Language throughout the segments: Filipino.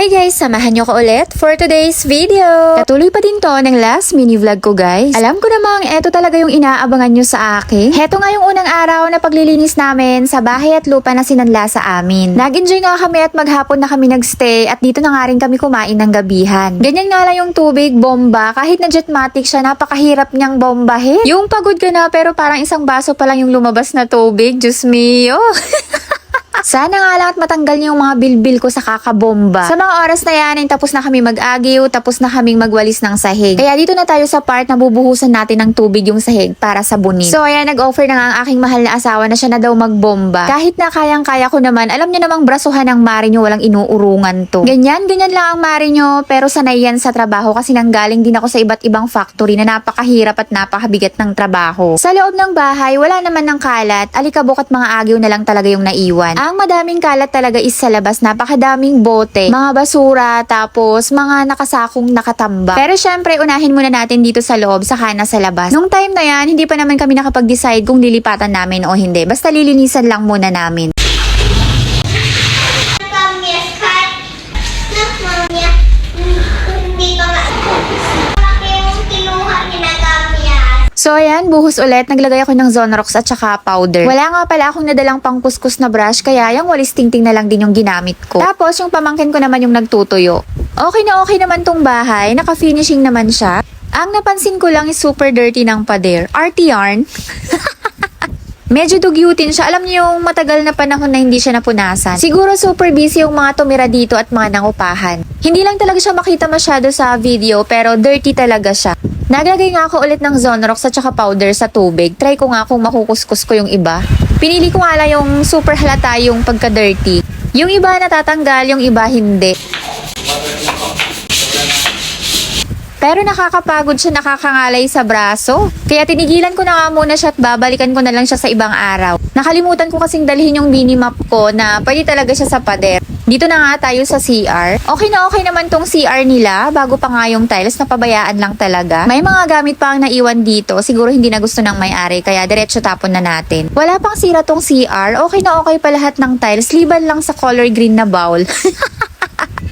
Hi guys! Samahan niyo ko ulit for today's video. Katuloy pa din to ng last mini vlog ko guys. Alam ko namang eto talaga yung inaabangan nyo sa akin. Heto nga yung unang araw na paglilinis namin sa bahay at lupa na sinanla sa amin. Nag-enjoy nga kami at maghapon na kami nagstay at dito na nga rin kami kumain ng gabihan. Ganyan nga lang yung tubig, bomba. Kahit na jetmatic siya, napakahirap niyang bombahin. Yung pagod ka na pero parang isang baso pa lang yung lumabas na tubig. Diyos mio! Sana nga lang at matanggal niyo yung mga bilbil ko sa kakabomba. Sa mga oras na yan, tapos na kami mag-agiw, tapos na kaming magwalis ng sahig. Kaya dito na tayo sa part na bubuhusan natin ng tubig yung sahig para sabunin. So ayan, nag-offer na nga ang aking mahal na asawa na siya na daw magbomba. Kahit na kayang-kaya ko naman, alam niyo namang brasuhan ng mari niyo, walang inuurungan to. Ganyan lang ang mari niyo, pero sanay yan sa trabaho kasi nanggaling din ako sa iba't ibang factory na napakahirap at napakabigat ng trabaho. Sa loob ng bahay, wala naman ng kalat, alikabok at mga agiw na lang talaga yung naiwan. Ang madaming kalat talaga is sa labas, napakadaming bote, mga basura, tapos mga nakasakong nakatamba. Pero syempre, unahin muna natin dito sa loob, saka na sa labas. Nung time na yan, hindi pa naman kami nakapag-decide kung lilipatan namin o hindi. Basta lilinisan lang muna namin. So ayan, buhos ulit. Naglagay ako ng Zonrox at saka powder. Wala nga pala akong nadalang pang kuskus na brush, kaya yung walis tingting na lang din yung ginamit ko. Tapos yung pamangkin ko naman yung nagtutuyo. Okay naman tong bahay. Naka-finishing naman siya. Ang napansin ko lang is super dirty ng pader. Arty yarn. Medyo dugyutin siya. Alam niyo yung matagal na panahon na hindi siya napunasan. Siguro super busy yung mga tumira dito at mga nangupahan. Hindi lang talaga siya makita masyado sa video, pero dirty talaga siya. Naglagay nga ako ulit ng Zonrox at saka powder sa tubig. Try ko nga kung makukuskus ko yung iba. Pinili ko nga lang yung super halata yung pagka-dirty. Yung iba natatanggal, yung iba hindi. Pero nakakapagod siya, nakakangalay sa braso. Kaya tinigilan ko na nga muna siya at babalikan ko na lang siya sa ibang araw. Nakalimutan ko kasing dalhin yung minimap ko na pwede talaga siya sa pader. Dito na nga tayo sa CR. Okay naman tong CR nila. Bago pa nga yung tiles, napabayaan lang talaga. May mga gamit pa ang naiwan dito. Siguro hindi na gusto ng may-ari, kaya diretso tapon na natin. Wala pang sira tong CR. Okay pa lahat ng tiles. Liban lang sa color green na bowl.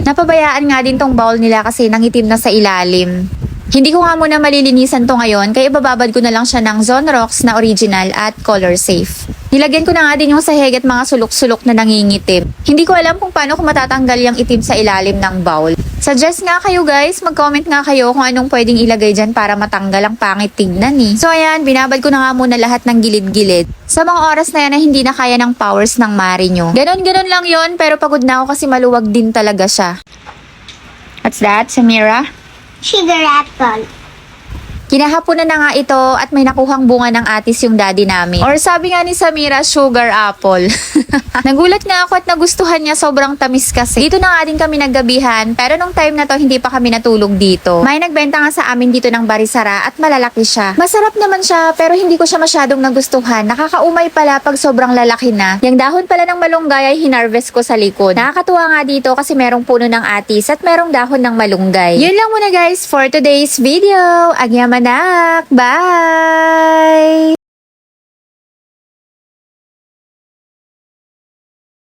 Napabayaan nga din tong bowl nila kasi nangitim na sa ilalim. Hindi ko nga muna malilinisan to ngayon, kaya ibababad ko na lang siya ng Zonrox na original at color safe. Nilagyan ko na nga din yung sahig at mga sulok-sulok na nangingitim. Hindi ko alam kung paano ko matatanggal yung itim sa ilalim ng bowl. Suggest nga kayo guys, mag-comment nga kayo kung anong pwedeng ilagay dyan para matanggal ang pangit tignan eh. So ayan, binabad ko na nga muna lahat ng gilid-gilid. Sa mga oras na yan na hindi na kaya ng powers ng mari nyo. Ganon lang yon, pero pagod na ako kasi maluwag din talaga siya. What's that, Samira? Sugar apple. Kinahaponan na nga ito at may nakuhang bunga ng atis yung daddy namin. Or sabi nga ni Samira, sugar apple. Nagulat nga ako at nagustuhan niya, sobrang tamis kasi. Dito na nga din kami naggabihan, pero nung time na to hindi pa kami natulog dito. May nagbenta nga sa amin dito ng barisara at malalaki siya. Masarap naman siya pero hindi ko siya masyadong nagustuhan. Nakakaumay pala pag sobrang lalaki na. Yung dahon pala ng malunggay ay hinarvest ko sa likod. Nakakatuwa nga dito kasi merong puno ng atis at merong dahon ng malunggay. Yun lang muna guys for today's video. Agyaman anak. Bye!